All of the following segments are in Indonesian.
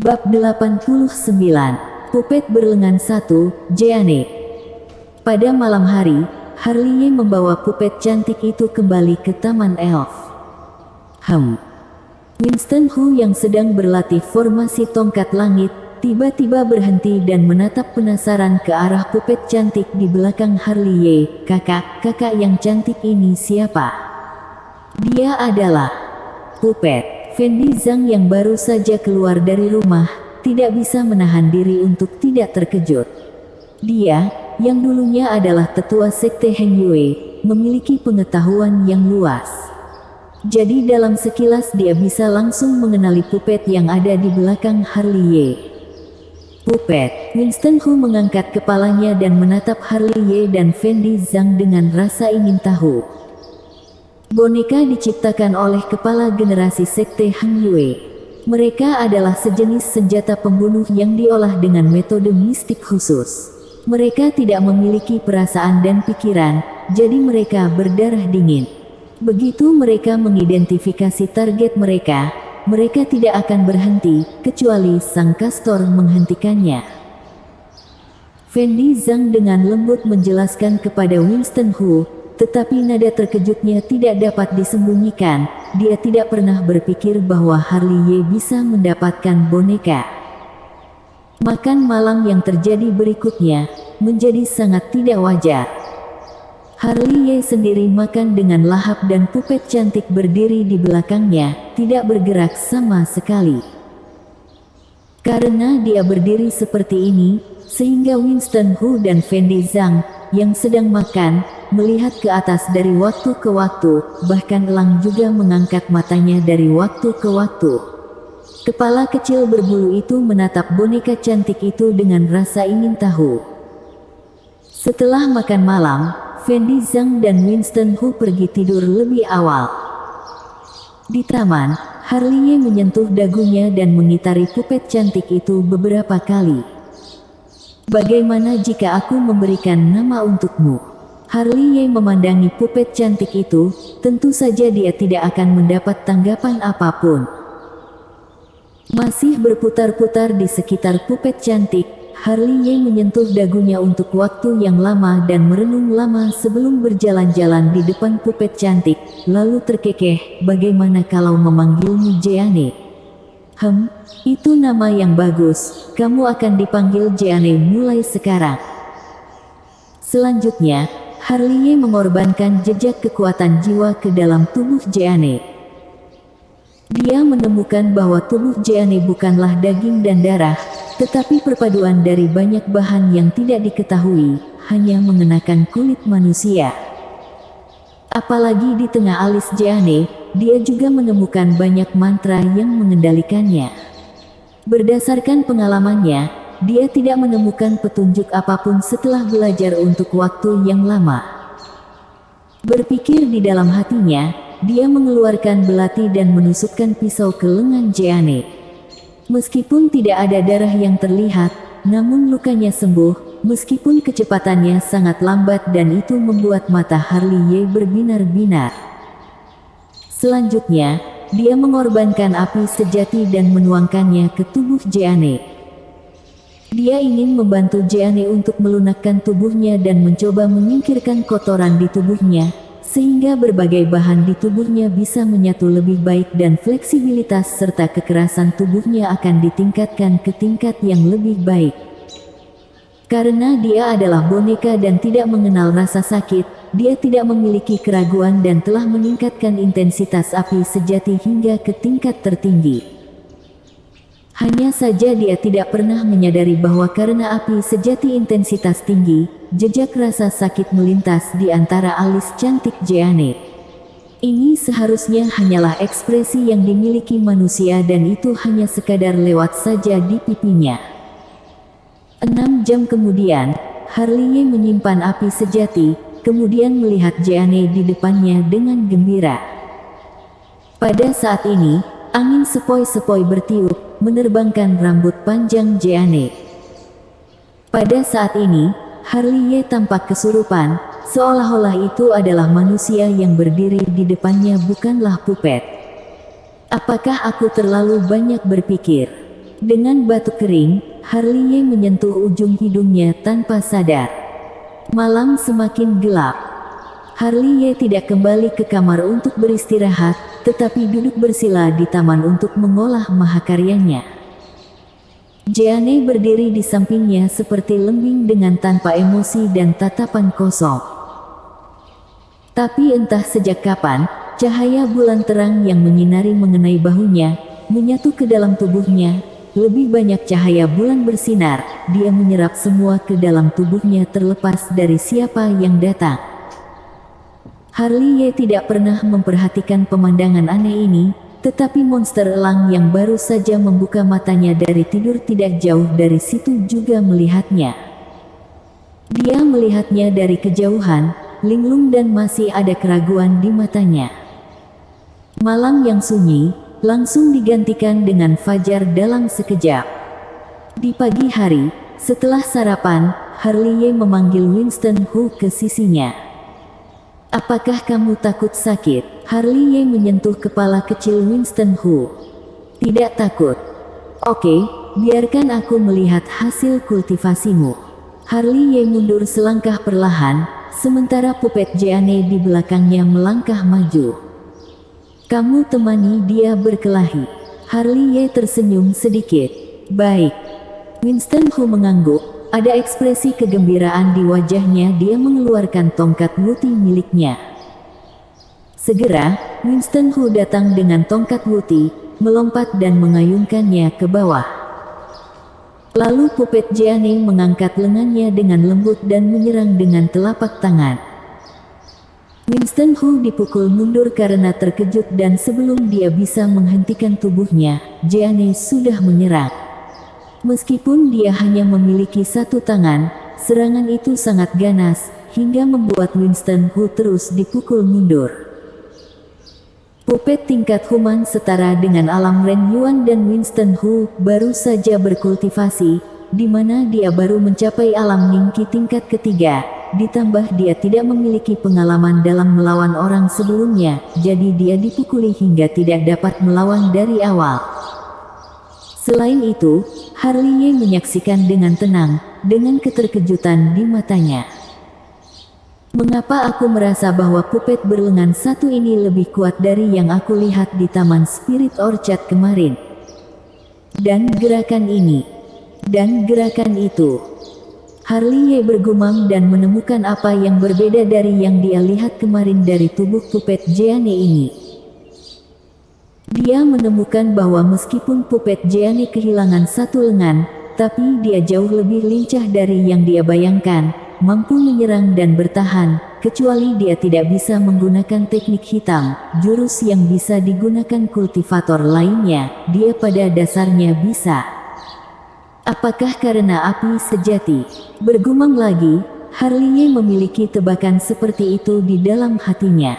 Bab 89, Pupet Berlengan 1, Jeanne. Pada malam hari, Harley membawa pupet cantik itu kembali ke Taman Elf. Winston Hu yang sedang berlatih formasi tongkat langit, tiba-tiba berhenti dan menatap penasaran ke arah pupet cantik di belakang Harley. Kakak yang cantik ini siapa? Dia adalah Pupet Fendi Zhang yang baru saja keluar dari rumah, tidak bisa menahan diri untuk tidak terkejut. Dia, yang dulunya adalah tetua sekte Heng Yue, memiliki pengetahuan yang luas. Jadi dalam sekilas dia bisa langsung mengenali pupet yang ada di belakang Harley. Pupet, Winston Hu mengangkat kepalanya dan menatap Harley dan Fendi Zhang dengan rasa ingin tahu. Boneka diciptakan oleh kepala generasi sekte Heng Yue. Mereka adalah sejenis senjata pembunuh yang diolah dengan metode mistik khusus. Mereka tidak memiliki perasaan dan pikiran, jadi mereka berdarah dingin. Begitu mereka mengidentifikasi target mereka, mereka tidak akan berhenti, kecuali sang kastor menghentikannya. Fendi Zhang dengan lembut menjelaskan kepada Winston Hu, tetapi nada terkejutnya tidak dapat disembunyikan. Dia tidak pernah berpikir bahwa Harley bisa mendapatkan boneka. Makan malam yang terjadi berikutnya menjadi sangat tidak wajar. Harley sendiri makan dengan lahap dan pupet cantik berdiri di belakangnya, tidak bergerak sama sekali. Karena dia berdiri seperti ini, sehingga Winston Hu dan Fendi Zhang yang sedang makan, melihat ke atas dari waktu ke waktu, bahkan Elang juga mengangkat matanya dari waktu ke waktu. Kepala kecil berbulu itu menatap boneka cantik itu dengan rasa ingin tahu. Setelah makan malam, Fendi Zhang dan Winston Hu pergi tidur lebih awal. Di taman, Harley menyentuh dagunya dan mengitari pupet cantik itu beberapa kali. Bagaimana jika aku memberikan nama untukmu? Harley memandangi pupet cantik itu, tentu saja dia tidak akan mendapat tanggapan apapun. Masih berputar-putar di sekitar pupet cantik, Harley menyentuh dagunya untuk waktu yang lama dan merenung lama sebelum berjalan-jalan di depan pupet cantik, lalu terkekeh, bagaimana kalau memanggilmu Jeanne? Itu nama yang bagus, kamu akan dipanggil Jeanne mulai sekarang. Selanjutnya, Harley mengorbankan jejak kekuatan jiwa ke dalam tubuh Jeanne. Dia menemukan bahwa tubuh Jeanne bukanlah daging dan darah, tetapi perpaduan dari banyak bahan yang tidak diketahui, hanya mengenakan kulit manusia. Apalagi di tengah alis Jeanne, dia juga menemukan banyak mantra yang mengendalikannya. Berdasarkan pengalamannya, dia tidak menemukan petunjuk apapun setelah belajar untuk waktu yang lama. Berpikir di dalam hatinya, dia mengeluarkan belati dan menusukkan pisau ke lengan Jeanne. Meskipun tidak ada darah yang terlihat, namun lukanya sembuh, meskipun kecepatannya sangat lambat dan itu membuat mata Harley berbinar-binar. Selanjutnya, dia mengorbankan api sejati dan menuangkannya ke tubuh Jeanne. Dia ingin membantu Jeanne untuk melunakkan tubuhnya dan mencoba menyingkirkan kotoran di tubuhnya, sehingga berbagai bahan di tubuhnya bisa menyatu lebih baik dan fleksibilitas serta kekerasan tubuhnya akan ditingkatkan ke tingkat yang lebih baik. Karena dia adalah boneka dan tidak mengenal rasa sakit, dia tidak memiliki keraguan dan telah meningkatkan intensitas api sejati hingga ke tingkat tertinggi. Hanya saja dia tidak pernah menyadari bahwa karena api sejati intensitas tinggi, jejak rasa sakit melintas di antara alis cantik Jeanne. Ini seharusnya hanyalah ekspresi yang dimiliki manusia dan itu hanya sekadar lewat saja di pipinya. 6 jam kemudian, Harley menyimpan api sejati, kemudian melihat Jeanne di depannya dengan gembira. Pada saat ini, angin sepoi-sepoi bertiup, menerbangkan rambut panjang Jeanne. Pada saat ini, Harley tampak kesurupan, seolah-olah itu adalah manusia yang berdiri di depannya bukanlah pupet. Apakah aku terlalu banyak berpikir? Dengan batuk kering, Harley Ye menyentuh ujung hidungnya tanpa sadar. Malam semakin gelap. Harley Ye tidak kembali ke kamar untuk beristirahat, tetapi duduk bersila di taman untuk mengolah mahakaryanya. Jeanne berdiri di sampingnya seperti lembing dengan tanpa emosi dan tatapan kosong. Tapi entah sejak kapan, cahaya bulan terang yang menyinari mengenai bahunya, menyatu ke dalam tubuhnya. Lebih banyak cahaya bulan bersinar, dia menyerap semua ke dalam tubuhnya terlepas dari siapa yang datang. Harley Ye tidak pernah memperhatikan pemandangan aneh ini, tetapi monster elang yang baru saja membuka matanya dari tidur tidak jauh dari situ juga melihatnya. Dia melihatnya dari kejauhan, linglung dan masih ada keraguan di matanya. Malam yang sunyi, langsung digantikan dengan fajar dalam sekejap. Di pagi hari, setelah sarapan, Harley Ye memanggil Winston Hu ke sisinya. "Apakah kamu takut sakit?" Harley Ye menyentuh kepala kecil Winston Hu. "Tidak takut." "Oke, biarkan aku melihat hasil kultivasimu." Harley Ye mundur selangkah perlahan, sementara Puppet Jeanne di belakangnya melangkah maju. "Kamu temani dia berkelahi." Harley Ye tersenyum sedikit. "Baik." Winston Hu mengangguk, ada ekspresi kegembiraan di wajahnya. Dia mengeluarkan tongkat Wuti miliknya. Segera, Winston Hu datang dengan tongkat Wuti, melompat dan mengayunkannya ke bawah. Lalu Puppet Jeanne mengangkat lengannya dengan lembut dan menyerang dengan telapak tangan. Winston Hu dipukul mundur karena terkejut dan sebelum dia bisa menghentikan tubuhnya, Jeanne sudah menyerang. Meskipun dia hanya memiliki satu tangan, serangan itu sangat ganas, hingga membuat Winston Hu terus dipukul mundur. Puppet tingkat human setara dengan alam Ren Yuan dan Winston Hu baru saja berkultivasi, di mana dia baru mencapai alam Ningqi tingkat ketiga, ditambah dia tidak memiliki pengalaman dalam melawan orang sebelumnya, jadi dia dipukuli hingga tidak dapat melawan dari awal. Selain itu, Harley Ye menyaksikan dengan tenang, dengan keterkejutan di matanya. "Mengapa aku merasa bahwa puppet berlengan satu ini lebih kuat dari yang aku lihat di Taman Spirit Orchard kemarin? Dan gerakan ini. Dan gerakan itu." Harley Ye bergumam dan menemukan apa yang berbeda dari yang dia lihat kemarin dari tubuh Puppet Jeanne ini. Dia menemukan bahwa meskipun Puppet Jeanne kehilangan satu lengan, tapi dia jauh lebih lincah dari yang dia bayangkan, mampu menyerang dan bertahan, kecuali dia tidak bisa menggunakan teknik hitam, jurus yang bisa digunakan kultivator lainnya, dia pada dasarnya bisa. "Apakah karena api sejati?" Bergumam lagi, Harley Ye memiliki tebakan seperti itu di dalam hatinya.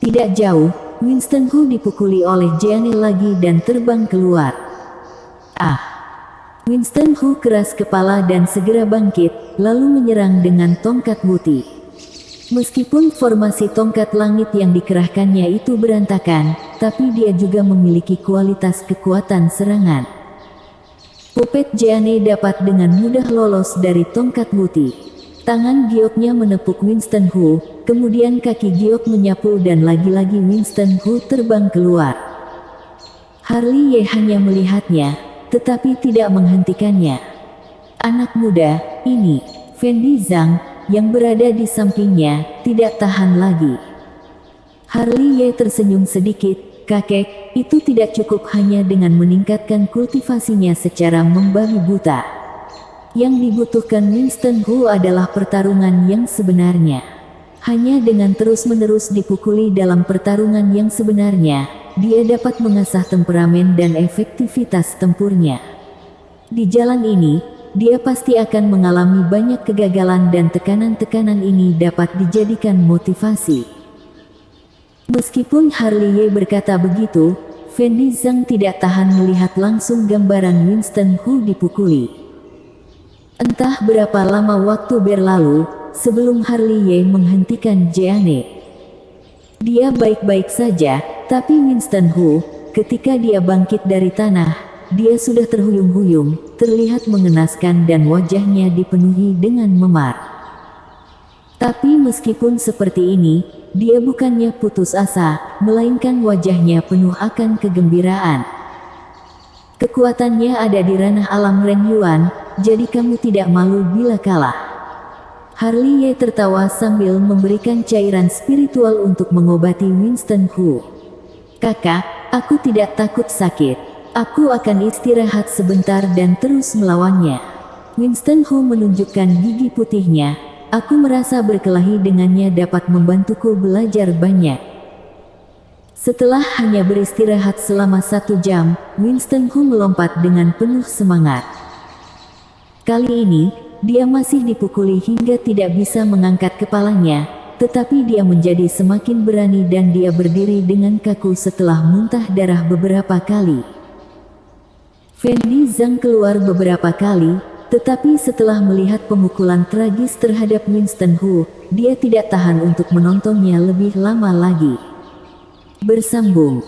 Tidak jauh, Winston Hu dipukuli oleh Jeanne lagi dan terbang keluar. "Ah!" Winston Hu keras kepala dan segera bangkit, lalu menyerang dengan tongkat Wuti. Meskipun formasi tongkat langit yang dikerahkannya itu berantakan, tapi dia juga memiliki kualitas kekuatan serangan. Puppet Jeanne dapat dengan mudah lolos dari tongkat Wuti. Tangan gioknya menepuk Winston Hu, kemudian kaki giok menyapu dan lagi-lagi Winston Hu terbang keluar. Harley Ye hanya melihatnya, tetapi tidak menghentikannya. Anak muda, ini, Fendi Zhang, yang berada di sampingnya, tidak tahan lagi. Harley Ye tersenyum sedikit. "Kakek, itu tidak cukup hanya dengan meningkatkan kultivasinya secara membabi buta. Yang dibutuhkan Winston Hu adalah pertarungan yang sebenarnya. Hanya dengan terus-menerus dipukuli dalam pertarungan yang sebenarnya, dia dapat mengasah temperamen dan efektivitas tempurnya. Di jalan ini, dia pasti akan mengalami banyak kegagalan dan tekanan-tekanan ini dapat dijadikan motivasi." Meskipun Harley Ye berkata begitu, Fendi Zhang tidak tahan melihat langsung gambaran Winston Hu dipukuli. Entah berapa lama waktu berlalu, sebelum Harley Ye menghentikan Jeanne. Dia baik-baik saja, tapi Winston Hu, ketika dia bangkit dari tanah, dia sudah terhuyung-huyung, terlihat mengenaskan dan wajahnya dipenuhi dengan memar. Tapi meskipun seperti ini, dia bukannya putus asa, melainkan wajahnya penuh akan kegembiraan. Kekuatannya ada di ranah alam Ren Yuan, jadi kamu tidak malu bila kalah. Harley Ye tertawa sambil memberikan cairan spiritual untuk mengobati Winston Hu. Kakak, aku tidak takut sakit. Aku akan istirahat sebentar dan terus melawannya. Winston Hu menunjukkan gigi putihnya. Aku merasa berkelahi dengannya dapat membantuku belajar banyak. Setelah hanya beristirahat selama 1 jam, Winston Hu melompat dengan penuh semangat. Kali ini, dia masih dipukuli hingga tidak bisa mengangkat kepalanya, tetapi dia menjadi semakin berani dan dia berdiri dengan kaku setelah muntah darah beberapa kali. Fendi Zhang keluar beberapa kali, tetapi setelah melihat pemukulan tragis terhadap Winston Hu, dia tidak tahan untuk menontonnya lebih lama lagi. Bersambung.